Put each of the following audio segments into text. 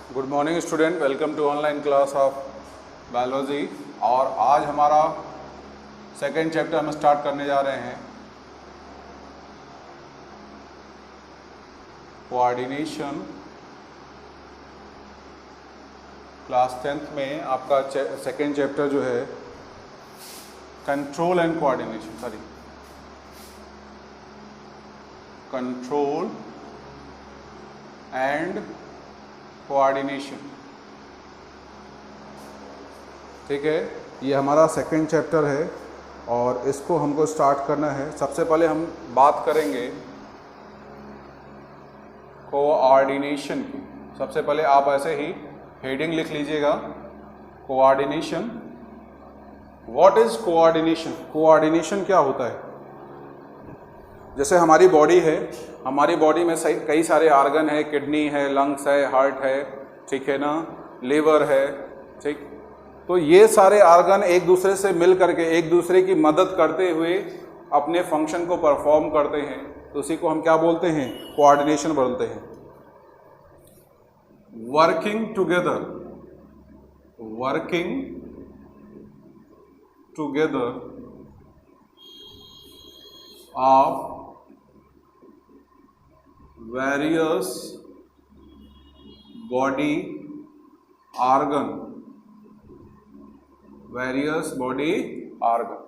Good morning student, welcome to online class of biology. और आज हमारा सेकेंड चैप्टर हम स्टार्ट करने जा रहे हैं, कोऑर्डिनेशन। क्लास 10th में आपका सेकेंड चैप्टर जो है control and coordination, control and coordination. ठीक है, ये हमारा सेकंड चैप्टर है और इसको हमको स्टार्ट करना है। सबसे पहले हम बात करेंगे कोऑर्डिनेशन की। सबसे पहले आप ऐसे ही हेडिंग लिख लीजिएगा, coordination. What is coordination? Coordination क्या होता है? जैसे हमारी बॉडी है, हमारी बॉडी में कई सारे आर्गन है, किडनी है, लंग्स है, हार्ट है, ठीक है ना, लिवर है, ठीक। तो ये सारे आर्गन एक दूसरे से मिल करके एक दूसरे की मदद करते हुए अपने फंक्शन को परफॉर्म करते हैं, तो उसी को हम क्या बोलते हैं? कोऑर्डिनेशन बोलते हैं। Working together, working together of various body organ, various body organ.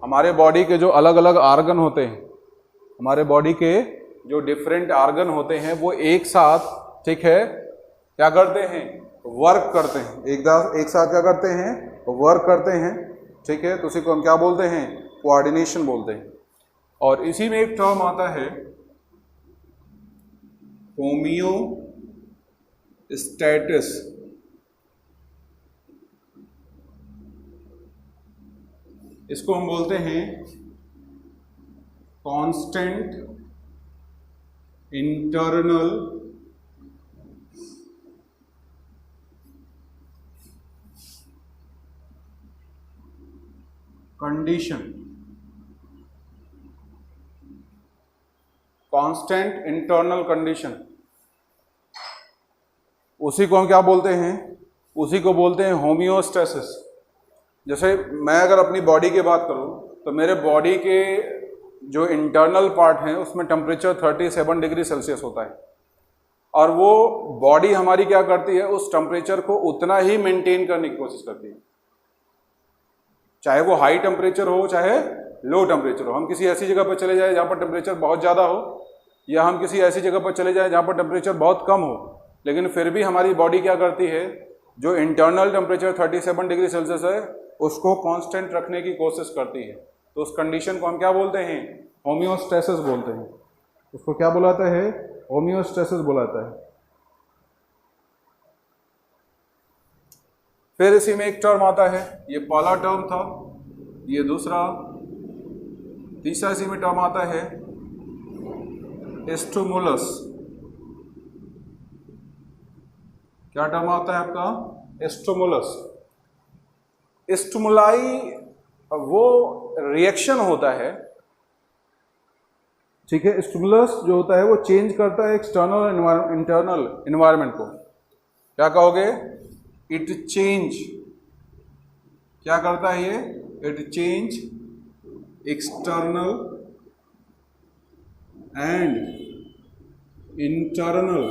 हमारे बॉडी के जो अलग अलग आर्गन होते हैं, हमारे बॉडी के जो डिफरेंट आर्गन होते हैं, वो एक साथ, ठीक है, क्या करते हैं? वर्क करते हैं। एक साथ क्या करते हैं? वर्क करते हैं, ठीक है। तो उसी को हम क्या बोलते हैं? कोऑर्डिनेशन बोलते हैं। और इसी में एक टर्म आता है होमियोस्टैटिस। इसको हम बोलते हैं constant internal condition. Constant internal condition, उसी को हम क्या बोलते हैं? उसी को बोलते हैं होमियोस्टेसिस। जैसे मैं अगर अपनी बॉडी की बात करूं, तो मेरे बॉडी के जो इंटरनल पार्ट हैं उसमें टेम्परेचर 37 डिग्री सेल्सियस होता है, और वो बॉडी हमारी क्या करती है? उस टेम्परेचर को उतना ही मेंटेन करने की कोशिश करती है, चाहे वो हाई टेम्परेचर हो चाहे लो टेम्परेचर हो। हम किसी ऐसी जगह पर चले जाए जहाँ पर टेम्परेचर बहुत ज़्यादा हो, या हम किसी ऐसी जगह पर चले जाए जहाँ पर टेम्परेचर बहुत कम हो, लेकिन फिर भी हमारी बॉडी क्या करती है? जो इंटरनल टेम्परेचर 37 डिग्री सेल्सियस है उसको कांस्टेंट रखने की कोशिश करती है। तो उस कंडीशन को हम क्या बोलते हैं? होमियोस्टेसिस बोलते हैं। उसको क्या बुलाता है? होमियोस्टेसिस बुलाता है। फिर इसी में एक टर्म आता है, ये पहला टर्म था, ये दूसरा, तीसरा इसी में टर्म आता है स्टिमुलस। क्या टर्म आता है आपका? स्टिमुलस। स्टिमुलाई वो रिएक्शन होता है, ठीक है। स्टिमुलस जो होता है वो चेंज करता है एक्सटर्नल इंटरनल एनवायरनमेंट को। क्या कहोगे? इट चेंज, क्या करता है ये? It change external and internal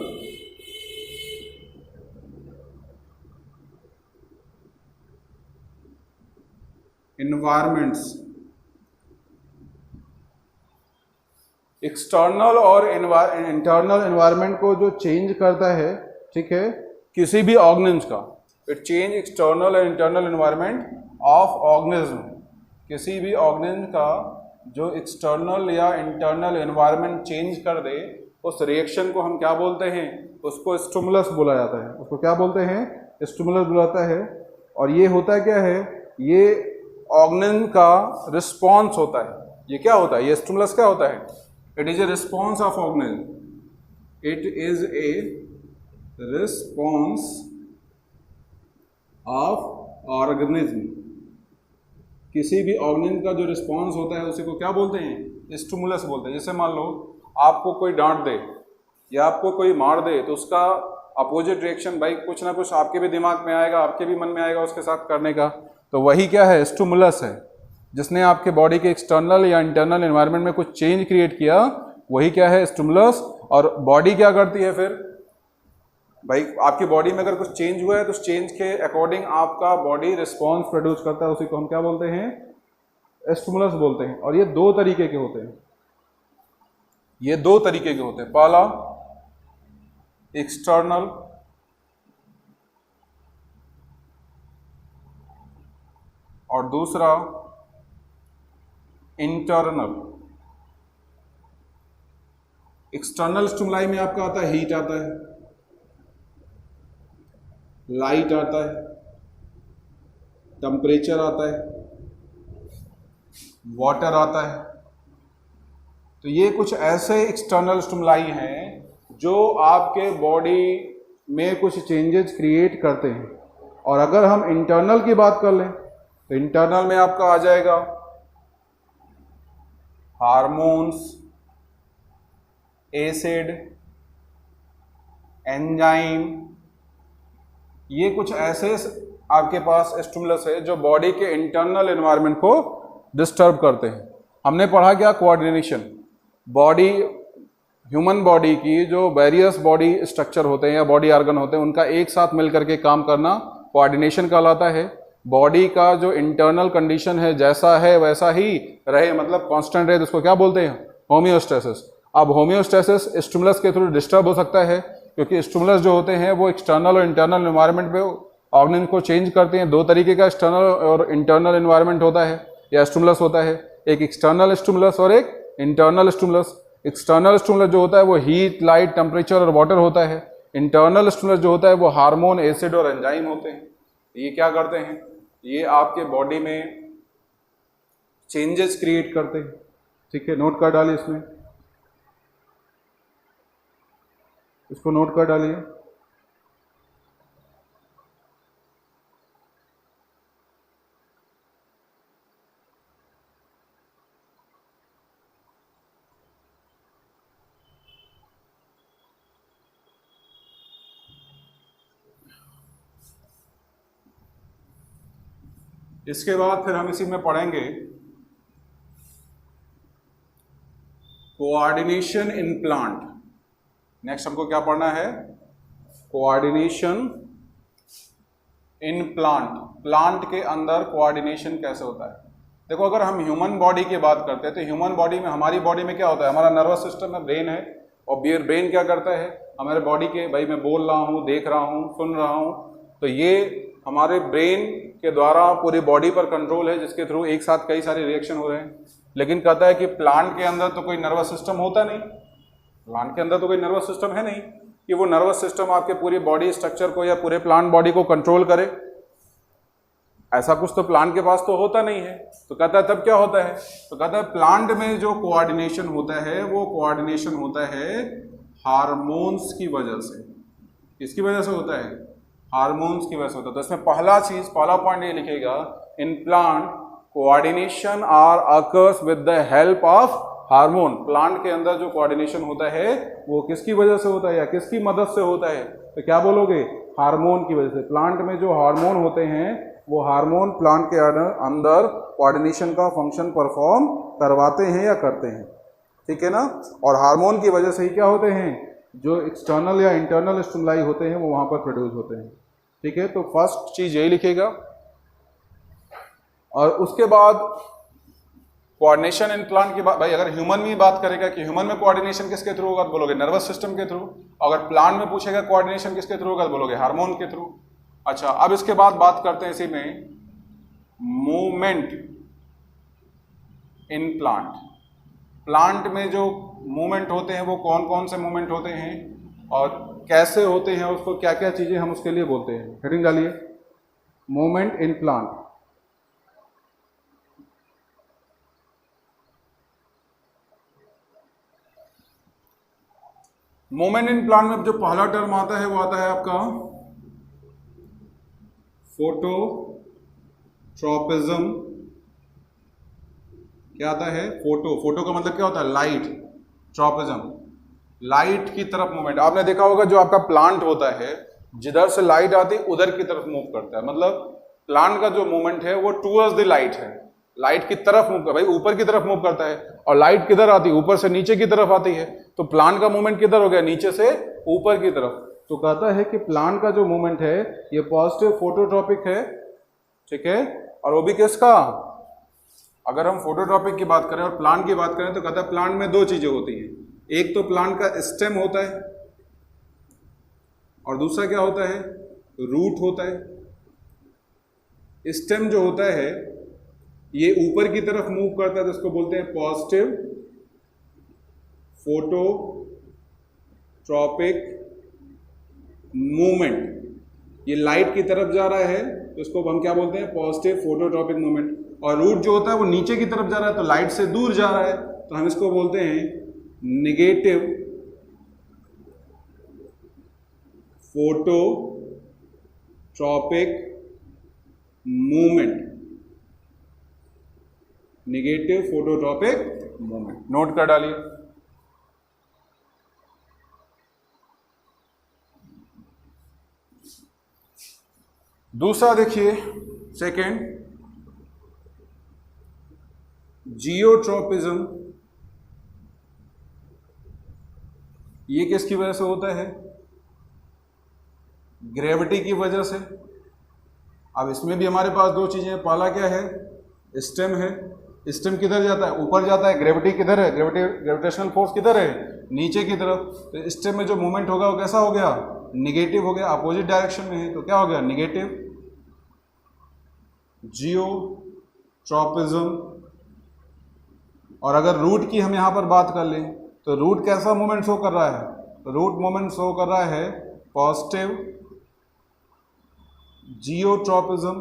environments. External और इंटरनल एनवायरनमेंट को जो चेंज करता है, ठीक है, किसी भी ऑर्गेनिज्म का। It change external and internal environment of organism. किसी भी ऑर्गेनिज्म का जो एक्सटर्नल या इंटरनल एनवायरनमेंट चेंज कर दे, उस रिएक्शन को हम क्या बोलते हैं? उसको स्टिमुलस बोला जाता है। उसको क्या बोलते हैं? स्टिमुलस बुलाता है। और ये होता क्या है? ये ऑर्गेनिज्म का रिस्पॉन्स होता है। ये क्या होता है? ये स्टिमुलस क्या होता है? It is a response of organism. It is a response of organism. किसी भी ऑर्गेनिज्म का जो रिस्पॉन्स होता है उसी को क्या बोलते हैं? स्टिमुलस बोलते हैं। जैसे मान लो आपको कोई डांट दे या आपको कोई मार दे, तो उसका अपोजिट रिएक्शन भाई कुछ ना कुछ आपके भी दिमाग में आएगा, आपके भी मन में आएगा उसके साथ करने का। तो वही क्या है, स्टिमुलस है, जिसने आपके बॉडी के एक्सटर्नल या इंटरनल एनवायरनमेंट में कुछ चेंज क्रिएट किया, वही क्या है, स्टिमुलस। और बॉडी क्या करती है फिर भाई, आपकी बॉडी में अगर कुछ चेंज हुआ है तो उस चेंज के अकॉर्डिंग आपका बॉडी रिस्पॉन्स प्रोड्यूस करता है, उसी को हम क्या बोलते हैं, स्टिमुलस बोलते हैं। और ये दो तरीके के होते हैं, ये दो तरीके के होते हैं। पहला एक्सटर्नल और दूसरा इंटरनल। एक्सटर्नल स्टिमुलाई में आपका आता है हीट आता है, लाइट आता है, टेम्परेचर आता है, वाटर आता है। तो ये कुछ ऐसे एक्सटर्नल स्टिमुलाई हैं जो आपके बॉडी में कुछ चेंजेस क्रिएट करते हैं। और अगर हम इंटरनल की बात कर लें तो इंटरनल में आपका आ जाएगा हार्मोन्स, एसिड, एंजाइम। ये कुछ ऐसे आपके पास स्टिमुलस है जो बॉडी के इंटरनल एनवायरनमेंट को डिस्टर्ब करते हैं। हमने पढ़ा क्या, कोऑर्डिनेशन। बॉडी, ह्यूमन बॉडी की जो वेरियस बॉडी स्ट्रक्चर होते हैं या बॉडी ऑर्गन होते हैं, उनका एक साथ मिलकर के काम करना कोऑर्डिनेशन कहलाता है। बॉडी का जो इंटरनल कंडीशन है जैसा है वैसा ही रहे, मतलब कांस्टेंट रहे, तो उसको क्या बोलते हैं, होमियोस्टेसिस। अब होमियोस्टेसिस स्टिमुलस के थ्रू डिस्टर्ब हो सकता है, क्योंकि स्टिमुलस जो होते हैं वो एक्सटर्नल और इंटरनल एनवायरनमेंट पे ऑर्गेनिज्म को चेंज करते हैं। दो तरीके का एक्सटर्नल और इंटरनल एनवायरनमेंट होता है या स्टिमुलस होता है, एक एक्सटर्नल स्टिमुलस और एक इंटरनल स्टिमुलस। एक्सटर्नल स्टिमुलस जो होता है वो हीट, लाइट, टेम्परेचर और वाटर होता है। इंटरनल स्टिमुलस जो होता है वो हार्मोन, एसिड और एंजाइम होते हैं। ये क्या करते हैं, ये आपके बॉडी में चेंजेस क्रिएट करते हैं। ठीक है, नोट कर डालिए, इसको नोट कर डालिए। इसके बाद फिर हम इसी में पढ़ेंगे कोऑर्डिनेशन इन प्लांट। नेक्स्ट हमको क्या पढ़ना है, कोऑर्डिनेशन इन प्लांट। प्लांट के अंदर कोऑर्डिनेशन कैसे होता है। देखो, अगर हम ह्यूमन बॉडी की बात करते हैं तो ह्यूमन बॉडी में, हमारी बॉडी में क्या होता है, हमारा नर्वस सिस्टम है, ब्रेन है। और ब्रेन क्या करता है, हमारे बॉडी के, भाई मैं बोल रहा हूँ, देख रहा हूँ, सुन रहा हूँ, तो ये हमारे ब्रेन के द्वारा पूरी बॉडी पर कंट्रोल है, जिसके थ्रू एक साथ कई सारे रिएक्शन हो रहे हैं। लेकिन कहता है कि प्लांट के अंदर तो कोई नर्वस सिस्टम होता नहीं, प्लांट के अंदर तो कोई नर्वस सिस्टम है नहीं कि वो नर्वस सिस्टम आपके पूरी बॉडी स्ट्रक्चर को या पूरे प्लांट बॉडी को कंट्रोल करे। ऐसा कुछ तो प्लांट के पास तो होता नहीं है। तो कहता है तब क्या होता है, तो कहता है प्लांट में जो कोऑर्डिनेशन होता है वो कोऑर्डिनेशन होता है हार्मोन्स की वजह से। किसकी वजह से होता है, हार्मोन्स की वजह से होता है। तो इसमें पहला पॉइंट ये लिखेगा, in plant coordination are occurs with the help of hormone. Plant के अंदर जो कोऑर्डिनेशन होता है वो किसकी वजह से होता है या किसकी मदद से होता है, तो क्या बोलोगे, हार्मोन की वजह से। प्लांट में जो हार्मोन होते हैं वो हार्मोन प्लांट के अंदर कोऑर्डिनेशन का फंक्शन परफॉर्म करवाते हैं या करते हैं। ठीक है ना। और हार्मोन की वजह से ही क्या होते हैं, जो एक्सटर्नल या इंटरनल स्टिमुलाई होते हैं वो वहाँ पर प्रोड्यूस होते हैं। ठीक है, तो फर्स्ट चीज यही लिखेगा। और उसके बाद कोऑर्डिनेशन इन प्लांट की बात, भाई अगर ह्यूमन में बात करेगा कि ह्यूमन में कोऑर्डिनेशन किसके थ्रू होगा, तो बोलोगे नर्वस सिस्टम के थ्रू। अगर प्लांट में पूछेगा कोऑर्डिनेशन किसके थ्रू होगा, तो बोलोगे हार्मोन के थ्रू। अच्छा, अब इसके बाद बात करते हैं इसी में मूवमेंट इन प्लांट। प्लांट में जो मूवमेंट होते हैं वो कौन कौन से मूवमेंट होते हैं और कैसे होते हैं, उसको क्या क्या चीजें हम उसके लिए बोलते हैं। हेडिंग डालिए, movement in plant. Movement in plant में जो पहला टर्म आता है वो आता है आपका फोटोट्रोपिज्म। क्या आता है, फोटो का मतलब क्या होता है, लाइट। ट्रोपिज्म, लाइट की तरफ मूवमेंट। आपने देखा होगा जो आपका प्लांट होता है, जिधर से लाइट आती है उधर की तरफ मूव करता है, मतलब प्लांट का जो मूवमेंट है वो टूवर्ड्स द लाइट है, लाइट की तरफ मूव कर, भाई ऊपर की तरफ मूव करता है। और लाइट किधर आती है? ऊपर से नीचे की तरफ आती है। तो प्लांट का मूवमेंट किधर हो गया? नीचे से ऊपर की तरफ। तो कहता है कि प्लांट का जो मूवमेंट है ये पॉजिटिव फोटोट्रॉपिक है, ठीक है। और वो भी किसका? अगर हम फोटोट्रॉपिक की बात करें और प्लांट की बात करें तो कहता है प्लांट में दो चीजें होती हैं, एक तो प्लांट का स्टेम होता है और दूसरा क्या होता है? रूट होता है। स्टेम जो होता है ये ऊपर की तरफ मूव करता है तो इसको बोलते हैं पॉजिटिव फोटोट्रॉपिक मूवमेंट। ये लाइट की तरफ जा रहा है तो इसको हम क्या बोलते हैं? Positive phototropic movement. और रूट जो होता है वो नीचे की तरफ जा रहा है तो लाइट से दूर जा रहा है तो हम इसको बोलते हैं negative phototropic movement. Negative phototropic movement note कर डालिए। दूसरा देखिए, सेकेंड, जियोट्रॉपिज्म। ये किसकी वजह से होता है? ग्रेविटी की वजह से। अब इसमें भी हमारे पास दो चीजें हैं, पहला क्या है? स्टेम है। स्टेम किधर जाता है? ऊपर जाता है। ग्रेविटी किधर है? ग्रेविटेशनल फोर्स किधर है? नीचे की तरफ। तो स्टेम में जो मूवमेंट होगा वो कैसा हो गया? निगेटिव हो गया, अपोजिट डायरेक्शन में है तो क्या हो गया? निगेटिव। जियोट्रॉपिज्म। और अगर रूट की हम यहां पर बात कर लें तो रूट कैसा मूवमेंट शो कर रहा है? तो रूट मूवमेंट शो कर रहा है पॉजिटिव जियोट्रॉपिज्म।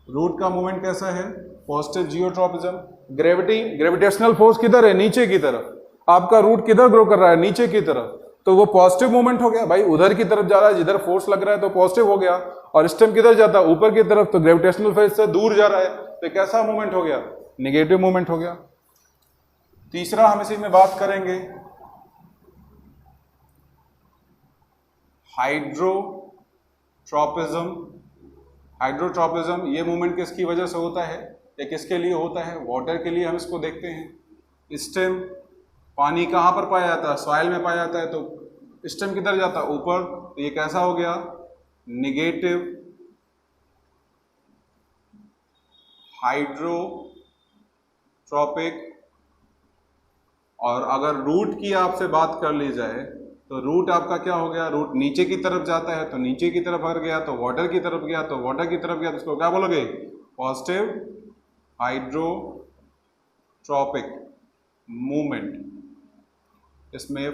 रूट का मूवमेंट कैसा है? Positive geotropism. ग्रेविटेशनल फोर्स किधर है? नीचे की तरफ। आपका रूट किधर ग्रो कर रहा है? नीचे की तरफ। तो वो पॉजिटिव मूवमेंट हो गया, भाई उधर की तरफ जा रहा है जिधर फोर्स लग रहा है तो पॉजिटिव हो गया। और स्टेम किधर जाता है? ऊपर की तरफ, तो ग्रेविटेशनल फोर्स से दूर जा रहा है तो कैसा मूवमेंट हो गया? निगेटिव मूवमेंट हो गया। तीसरा हम इसी में बात करेंगे हाइड्रोट्रॉपिज्म। हाइड्रोट्रॉपिज्म ये मूवमेंट किसकी वजह से होता है? ये किसके लिए होता है? वाटर के लिए। हम इसको देखते हैं। स्टेम, पानी कहाँ पर पाया जाता है? सॉइल में पाया जाता है तो स्टेम किधर जाता है? ऊपर। तो ये कैसा हो गया? Negative hydrotropic. और अगर रूट की आपसे बात कर ली जाए तो रूट आपका क्या हो गया? रूट नीचे की तरफ जाता है तो नीचे की तरफ अगर गया तो वाटर की तरफ गया, तो वाटर की तरफ गया तो इसको क्या बोलोगे? Positive hydrotropic movement. इसमें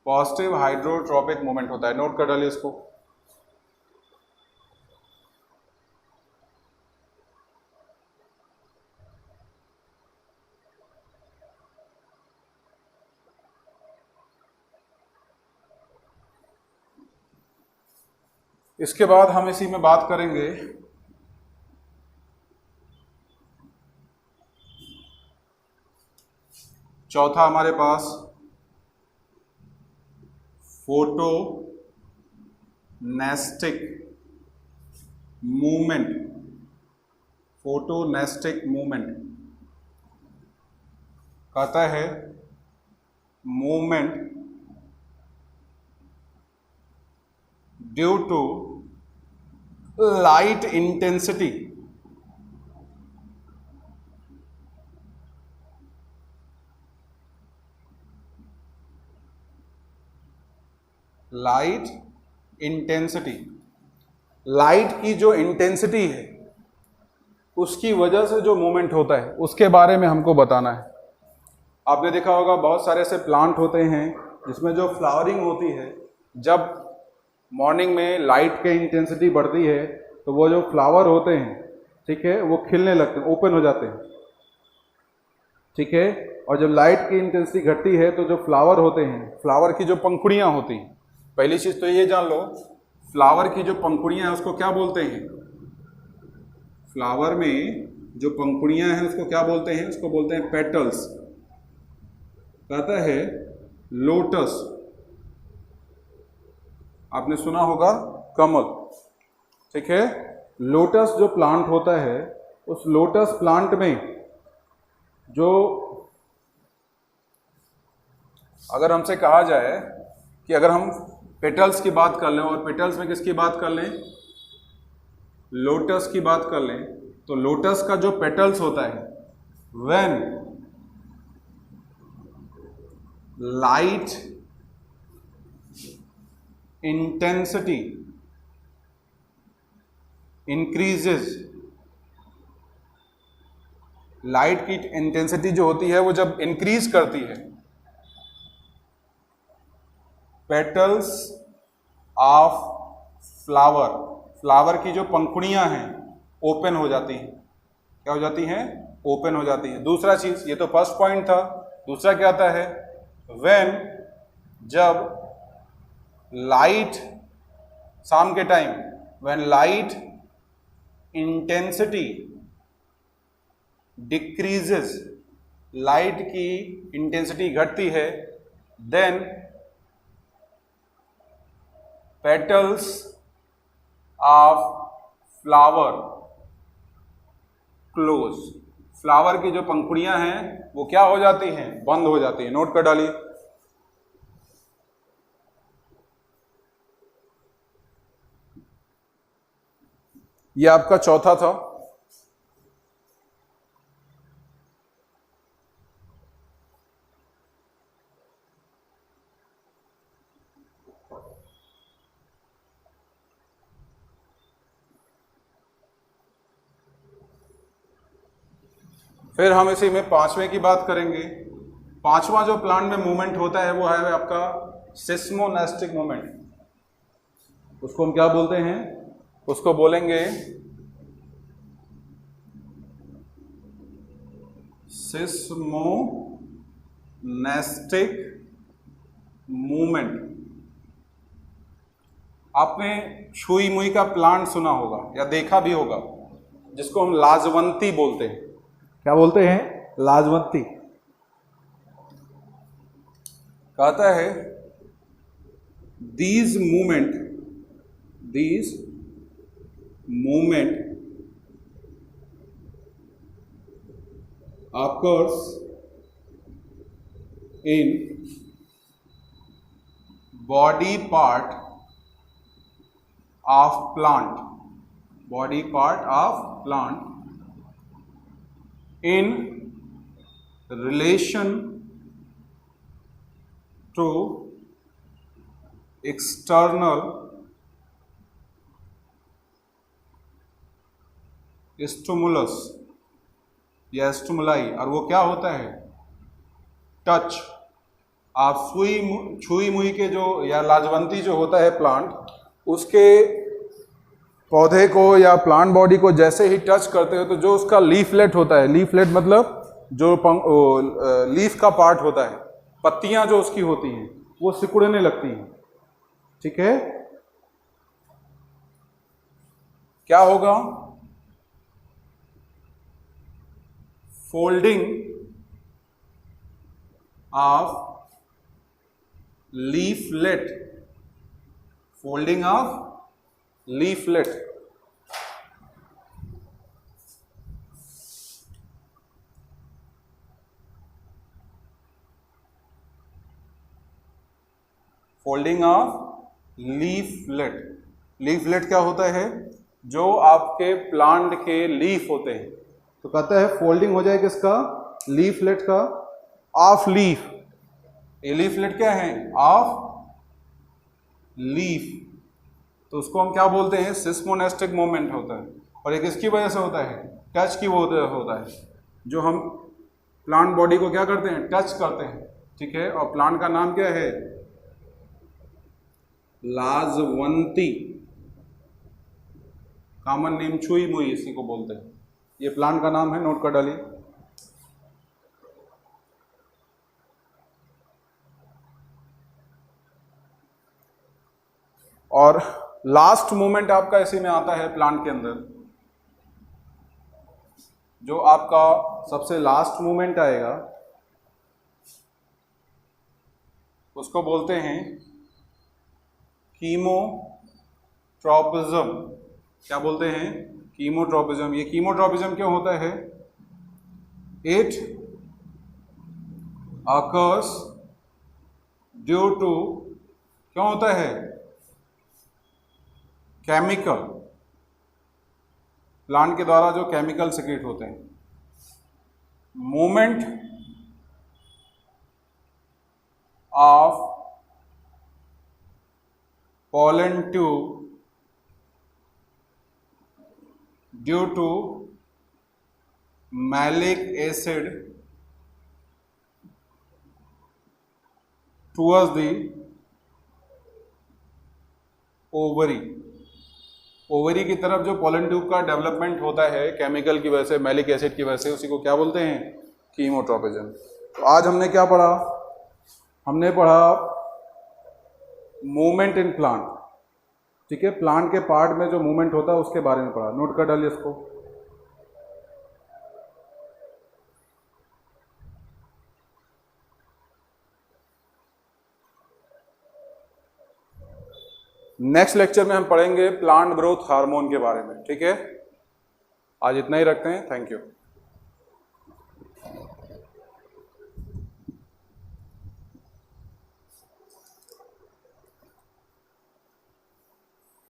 पॉजिटिव हाइड्रोट्रॉपिक मूवमेंट होता है। नोट कर डालिए इसको। इसके बाद हम इसी में बात करेंगे चौथा हमारे पास फोटोनेस्टिक मूवमेंट। फोटोनेस्टिक मूवमेंट कहता है movement due to light intensity. Light intensity, light की जो इंटेंसिटी है उसकी वजह से जो मूवमेंट होता है उसके बारे में हमको बताना है। आपने देखा होगा बहुत सारे ऐसे प्लांट होते हैं जिसमें जो फ्लावरिंग होती है, जब मॉर्निंग में लाइट की इंटेंसिटी बढ़ती है तो वो जो फ्लावर होते हैं, ठीक है, वो खिलने लगते हैं, ओपन हो जाते हैं, ठीक है। और जब लाइट की इंटेंसिटी घटती है तो जो फ्लावर होते हैं, फ्लावर की जो पंखुड़ियाँ होती हैं, पहली चीज़ तो ये जान लो, फ्लावर की जो पंखुड़ियाँ हैं उसको क्या बोलते हैं? फ्लावर में जो पंखुड़ियाँ हैं उसको क्या बोलते हैं? उसको बोलते हैं पेटल्स। कहता है लोटस, आपने सुना होगा कमल, ठीक है। लोटस जो प्लांट होता है, उस लोटस प्लांट में जो, अगर हमसे कहा जाए कि अगर हम पेटल्स की बात कर लें, और पेटल्स में किसकी बात कर लें, लोटस की बात कर लें, तो लोटस का जो पेटल्स होता है, when light intensity increases, light की इंटेंसिटी जो होती है वो जब इंक्रीज करती है, पेटल्स ऑफ फ्लावर, फ्लावर की जो पंखुड़ियां हैं ओपन हो जाती हैं। क्या हो जाती हैं? ओपन हो जाती हैं। दूसरा चीज, ये तो फर्स्ट पॉइंट था, दूसरा क्या आता है, व्हेन, जब लाइट, शाम के time, when light intensity decreases, light की इंटेंसिटी घटती है, then petals of flower close, flower की जो पंखुड़ियां हैं वो क्या हो जाती हैं? बंद हो जाती हैं। नोट कर डालिए। ये आपका चौथा था। फिर हम इसी में पांचवें की बात करेंगे। पांचवा जो प्लांट में मूवमेंट होता है वो है आपका सिस्मोनेस्टिक मूवमेंट। उसको हम क्या बोलते हैं? उसको बोलेंगे सिस्मोनेस्टिक मूवमेंट। आपने छुई मुई का प्लांट सुना होगा या देखा भी होगा, जिसको हम लाजवंती बोलते हैं। क्या बोलते हैं? लाजवंती। कहता है these movement occurs in body part of plant, in relation to external stimulus या स्टिमुलाई। और वो क्या होता है? टच। आप छुई मुई के जो, या लाजवंती जो होता है प्लांट, उसके पौधे को या प्लांट बॉडी को जैसे ही टच करते हो तो जो उसका लीफलेट होता है, लीफलेट मतलब जो लीफ का पार्ट होता है, पत्तियां जो उसकी होती हैं वो सिकुड़ने लगती हैं, ठीक है। क्या होगा? Folding of leaflet, folding of leaflet. Folding of leaflet. Leaflet क्या होता है? जो आपके प्लांट के लीफ होते हैं, तो कहता है फोल्डिंग हो जाए किसका? लीफलेट का, ऑफ लीफ। ये लीफलेट क्या है? Of leaf. तो उसको हम क्या बोलते हैं? सिस्मोनेस्टिक मूवमेंट होता है। और ये किसकी वजह से होता है? टच की वजह होता है। जो हम प्लांट बॉडी को क्या करते हैं? टच करते हैं, ठीक है। और प्लांट का नाम क्या है? लाजवंती। कॉमन नेम छुई मुई इसी को बोलते हैं। ये प्लांट का नाम है, नोट कर डालिए। और लास्ट मूवमेंट आपका इसी में आता है प्लांट के अंदर। जो आपका सबसे लास्ट मूवमेंट आएगा उसको बोलते हैं कीमोट्रोपिज्म। क्या बोलते हैं? कीमोट्रोपिज्म। ये कीमोट्रोपिज्म क्यों होता है? इट occurs ड्यू टू, क्यों होता है? केमिकल, प्लांट के द्वारा जो केमिकल सिक्रेट होते हैं। Movement of pollen tube due to malic acid towards the ovary. Ovary की तरफ जो पोलन ट्यूब का डेवलपमेंट होता है केमिकल की वजह से, मैलिक एसिड की वजह से, उसी को क्या बोलते हैं? कीमोट्रोपिज्म। तो आज हमने क्या पढ़ा? हमने पढ़ा मूवमेंट इन प्लांट। ठीक है, प्लांट के पार्ट में जो मूवमेंट होता है उसके बारे में पढ़ा। नोट कर डालिए इसको। नेक्स्ट लेक्चर में हम पढ़ेंगे प्लांट ग्रोथ हार्मोन के बारे में। ठीक है, आज इतना ही रखते हैं। Thank you.